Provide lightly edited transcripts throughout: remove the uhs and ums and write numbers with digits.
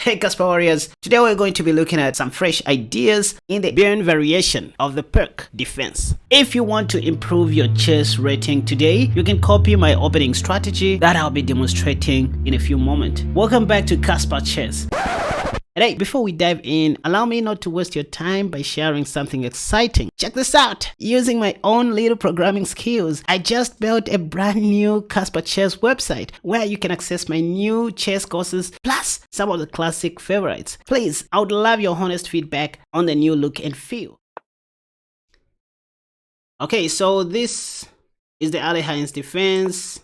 Hey Casper Warriors, today we're going to be looking at some fresh ideas in the burn variation of the perk defense. If you want to improve your chess rating today, you can copy my opening strategy that I'll be demonstrating in a few moments. Welcome back to Casper Chess. And hey, before we dive in, allow me not to waste your time by sharing something exciting. Check this out! Using my own little programming skills, I just built a brand new Casper Chess website where you can access my new chess courses plus some of the classic favorites. Please, I would love your honest feedback on the new look and feel. Okay, so this is the Ali Hines defense.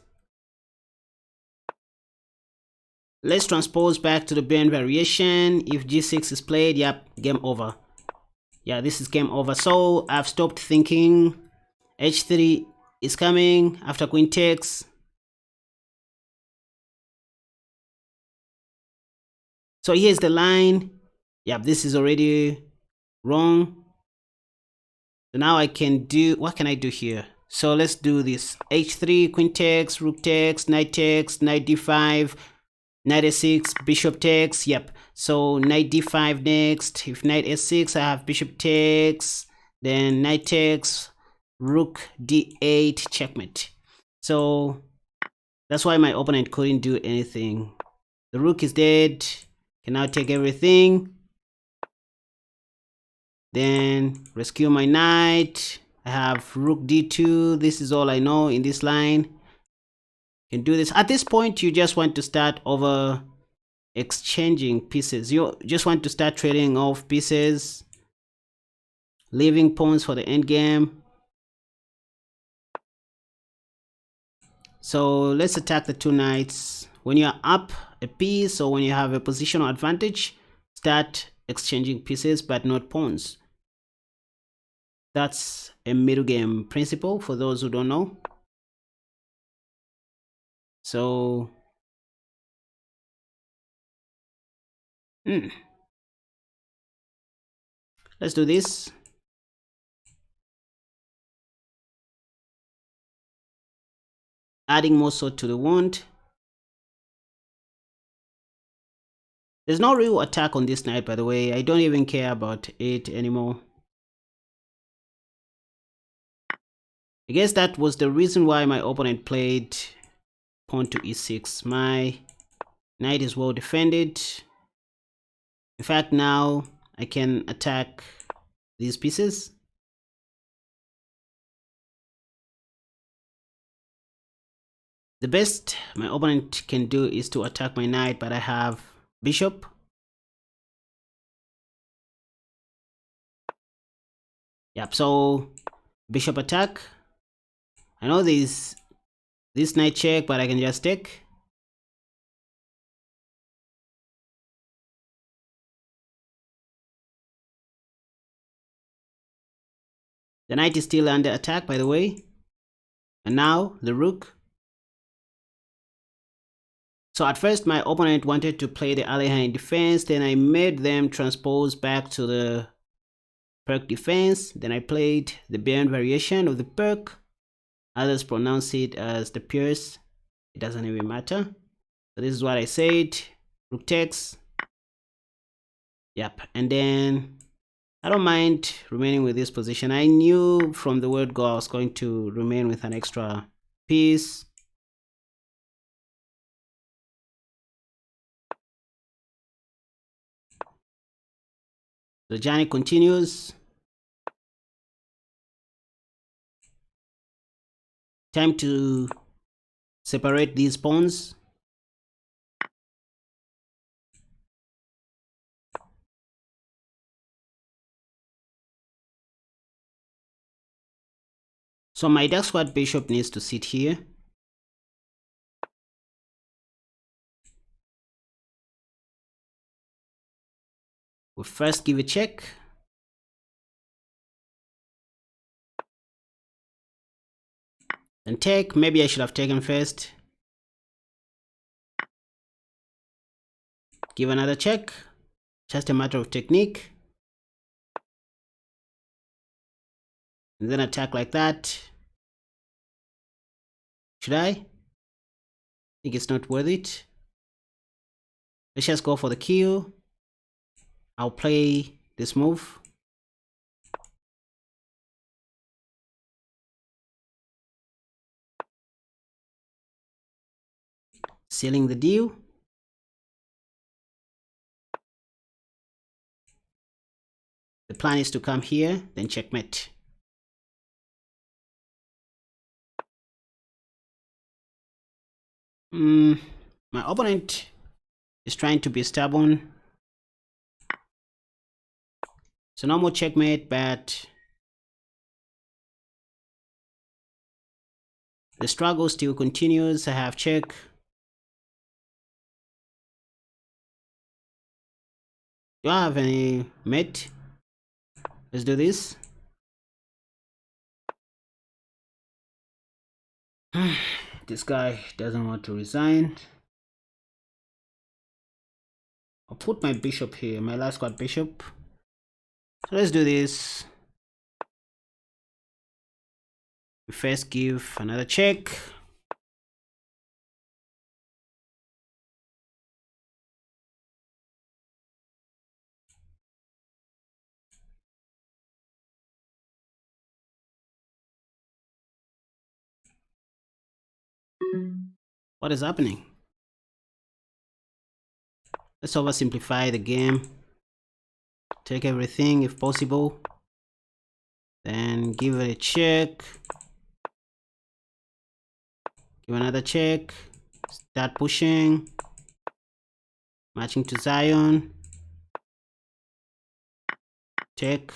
Let's transpose back to the burn variation. If g6 is played, yep, game over. Yeah, this is game over. So I've stopped thinking. h3 is coming after queen takes. So here's the line. Yep, this is already wrong. So now I can do, what can I do here? So let's do this. h3, queen takes, rook takes, knight d5, knight a6, bishop takes. Yep, so knight d5 next. If knight a6, I have bishop takes, then knight takes, rook d8, checkmate. So that's why my opponent couldn't do anything. The rook is dead, can now take everything, then rescue my knight. I have rook d2. This is all I know in this line. Can do this. At this point, you just want to start over exchanging pieces. You just want to start trading off pieces, leaving pawns for the end game. So let's attack the two knights. When you're up a piece or when you have a positional advantage, start exchanging pieces but not pawns. That's a middle game principle for those who don't know. So let's do this. Adding more sword to the wound. There's no real attack on this knight, by the way. I don't even care about it anymore. I guess that was the reason why my opponent played pawn to e6. My knight is well defended. In fact, now I can attack these pieces. The best my opponent can do is to attack my knight, but I have bishop. Yep, so bishop attack. I know this knight check, but I can just take. The knight is still under attack, by the way. And now the rook. So at first my opponent wanted to play the Aleheim defense, then I made them transpose back to the perk defense. Then I played the burn variation of the perk. Others pronounce it as the Pirc. It doesn't even matter. So this is what I said. Rook takes. Yep, and then I don't mind remaining with this position. I knew from the word go I was going to remain with an extra piece. The journey continues. Time to separate these pawns. So my dark squad bishop needs to sit here. We'll first give a check. Then take. Maybe I should have taken first. Give another check. Just a matter of technique. And then attack like that. Should I? Think it's not worth it. Let's just go for the kill. I'll play this move. Sealing the deal. The plan is to come here, then checkmate. My opponent is trying to be stubborn. So no more checkmate, but the struggle still continues. I have check. Do I have any mate? Let's do this. This guy doesn't want to resign. I'll put my bishop here, my last card bishop. So let's do this. We first give another check. What is happening? Let's oversimplify the game. Take everything if possible. Then give it a check. Give another check. Start pushing. Matching to Zion. Check.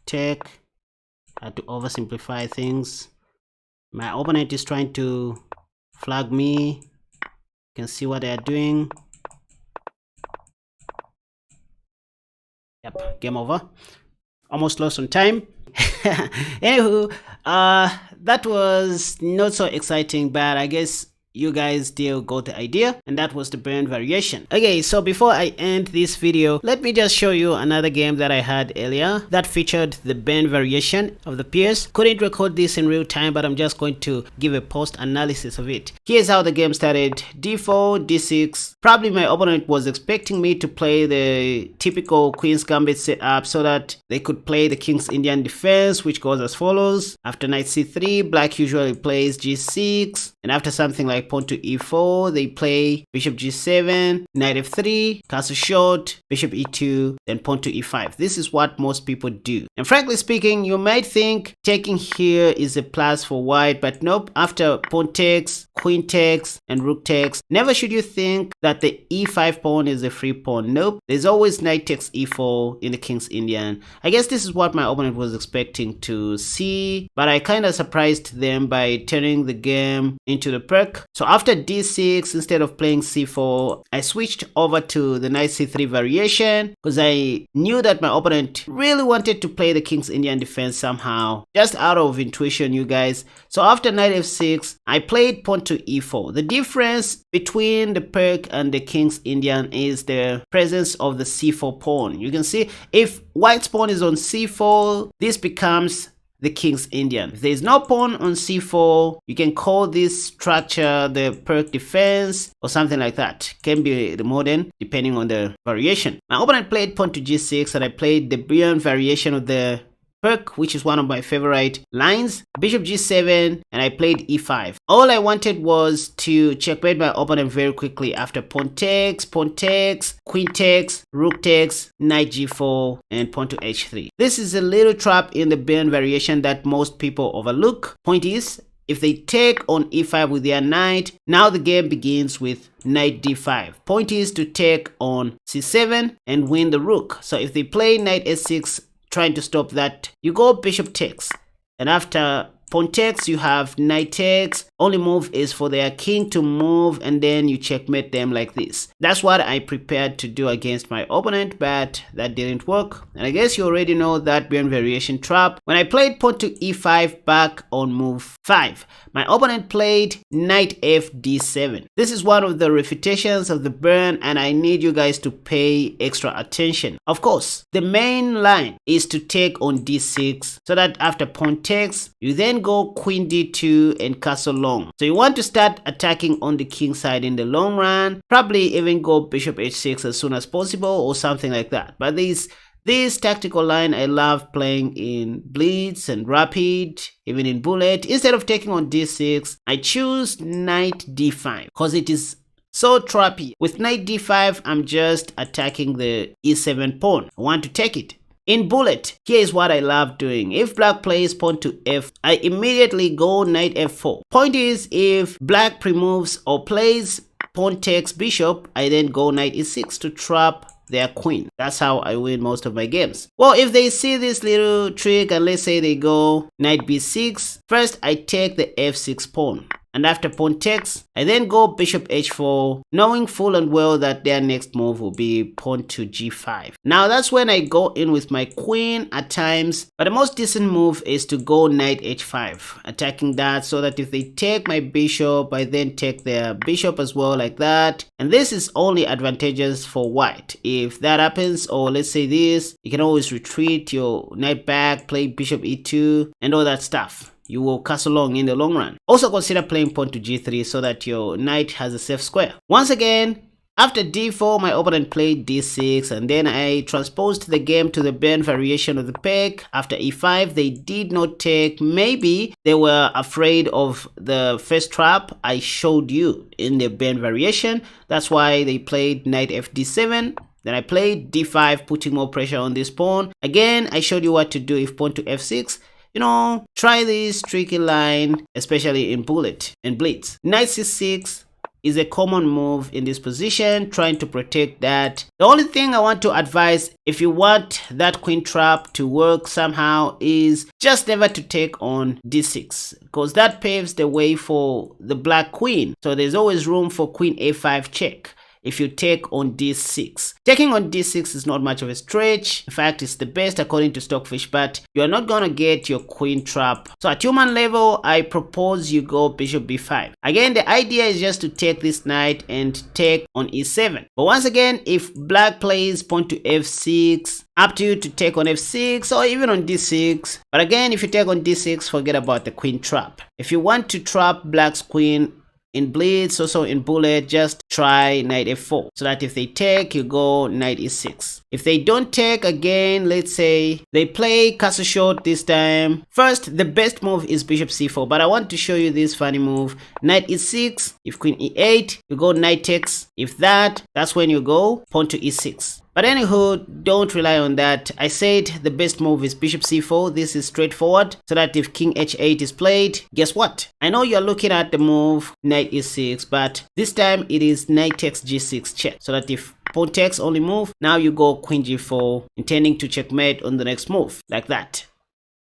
Check. Had to oversimplify things. My opponent is trying to flag me. You can see what they are doing. Yep, game over. Almost lost some time. Anywho, that was not so exciting, but I guess you guys still got the idea, and that was the burn variation. Okay, so before I end this video, let me just show you another game that I had earlier that featured the burn variation of the Pirc. Couldn't record this in real time, but I'm just going to give a post analysis of it. Here's how the game started. D4, D6. Probably my opponent was expecting me to play the typical Queen's Gambit setup so that they could play the King's Indian defense, which goes as follows. After knight c3, black usually plays g6, and after something like pawn to e4, they play bishop g7, knight f3, castle short, bishop e2, then pawn to e5. This is what most people do. And frankly speaking, you might think taking here is a plus for white, but nope. After pawn takes, queen takes, and rook takes, never should you think that the e5 pawn is a free pawn. Nope. There's always knight takes e4 in the King's Indian. I guess this is what my opponent was expecting to see, but I kind of surprised them by turning the game into the perk. So after d6, instead of playing c4, I switched over to the knight c3 variation because I knew that my opponent really wanted to play the King's Indian defense somehow, just out of intuition, you guys. So after knight f6, I played pawn to e4. The difference between the perk and the King's Indian is the presence of the c4 pawn. You can see if white's pawn is on c4, this becomes the King's Indian. If there is no pawn on c4, you can call this structure the perk defense or something like that. Can be the modern depending on the variation. My opponent played pawn to g6 and I played the brilliant variation of the perk, which is one of my favorite lines, bishop g7, and I played e5. All I wanted was to checkmate my opponent very quickly after pawn takes, queen takes, rook takes, knight g4, and pawn to h3. This is a little trap in the burn variation that most people overlook. Point is, if they take on e5 with their knight, now the game begins with knight d5. Point is to take on c7 and win the rook. So if they play knight s6, trying to stop that, you go bishop takes, and after pawn takes you have knight takes. Only move is for their king to move, and then you checkmate them like this. That's what I prepared to do against my opponent, but that didn't work. And I guess you already know that burn variation trap. When I played pawn to e5 back on move 5, my opponent played knight f d7. This is one of the refutations of the burn, and I need you guys to pay extra attention. Of course, the main line is to take on d6 so that after pawn takes, you then go queen d2 and castle long. So you want to start attacking on the king side in the long run, probably even go bishop h6 as soon as possible or something like that. But this tactical line I love playing in blitz and rapid, even in bullet. Instead of taking on d6, I choose knight d5 because it is so trappy. With knight d5, I'm just attacking the e7 pawn. I want to take it. In bullet, here is what I love doing. If black plays pawn to f, I immediately go knight f4. Point is, if black pre-moves or plays pawn takes bishop, I then go knight e6 to trap their queen. That's how I win most of my games. Well, if they see this little trick and let's say they go knight b6, first I take the f6 pawn. And after pawn takes, I then go bishop h4, knowing full and well that their next move will be pawn to g5. Now that's when I go in with my queen at times, but the most decent move is to go knight h5, attacking that so that if they take my bishop, I then take their bishop as well like that. And this is only advantageous for white. If that happens, or let's say this, you can always retreat your knight back, play bishop e2 and all that stuff. You will castle long in the long run. Also consider playing pawn to g3 so that your knight has a safe square. Once again, after d4, my opponent played d6 and then I transposed the game to the Bairn variation of the Pirc. After e5, they did not take. Maybe they were afraid of the first trap I showed you in the Bairn variation. That's why they played knight fd7. Then I played d5, putting more pressure on this pawn. Again, I showed you what to do if pawn to f6. You know, try this tricky line, especially in bullet and blitz. Knight c6 is a common move in this position, trying to protect that. The only thing I want to advise, if you want that queen trap to work somehow, is just never to take on d6, because that paves the way for the black queen. So there's always room for queen a5 check if you take on d6. Taking on d6 is not much of a stretch. In fact, it's the best according to Stockfish, but you're not gonna get your queen trap. So at human level, I propose you go bishop b5. Again, the idea is just to take this knight and take on e7. But once again, if black plays pawn to f6, up to you to take on f6 or even on d6. But again, if you take on d6, forget about the queen trap. If you want to trap black's queen in blitz, also in bullet, just try knight f4 so that if they take, you go knight e6. If they don't take, again, let's say they play castle short this time. First, the best move is bishop c4, but I want to show you this funny move. Knight e6, if queen e8, you go knight takes. If that's when you go pawn to e6. But anywho, don't rely on that. I said the best move is bishop c4. This is straightforward, so that if king h8 is played, guess what? I know you're looking at the move knight e6, but this time it is knight takes g6 check, so that if pawn takes only move, now you go queen g4, intending to checkmate on the next move, like that.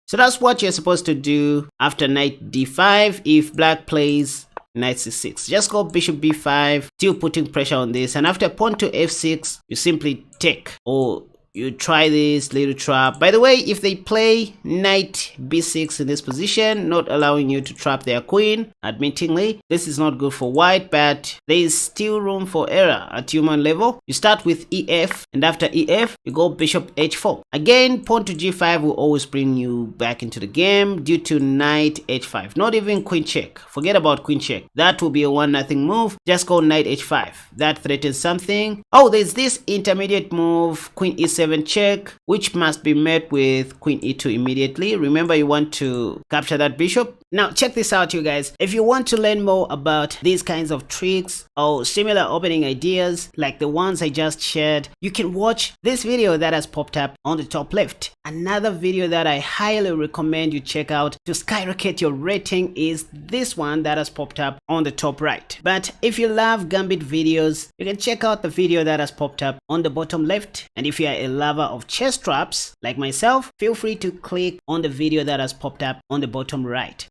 So that's what you're supposed to do after knight d5 if black plays knight c6. Just go bishop b5, still putting pressure on this, and after pawn to f6, you simply take, or you try this little trap. By the way, if they play knight b6 in this position, not allowing you to trap their queen, admittingly, this is not good for white, but there is still room for error at human level. You start with ef, and after ef, you go bishop h4. Again, pawn to g5 will always bring you back into the game due to knight h5. Not even queen check. Forget about queen check. That will be a 1-0 move. Just go knight h5. That threatens something. Oh, there's this intermediate move, queen e7 check, which must be met with queen e2 immediately. Remember, you want to capture that bishop. Now check this out, you guys. If you want to learn more about these kinds of tricks or similar opening ideas like the ones I just shared, you can watch this video that has popped up on the top left. Another video that I highly recommend you check out to skyrocket your rating is this one that has popped up on the top right. But if you love Gambit videos, you can check out the video that has popped up on the bottom left. And if you are a lover of chess traps like myself, feel free to click on the video that has popped up on the bottom right.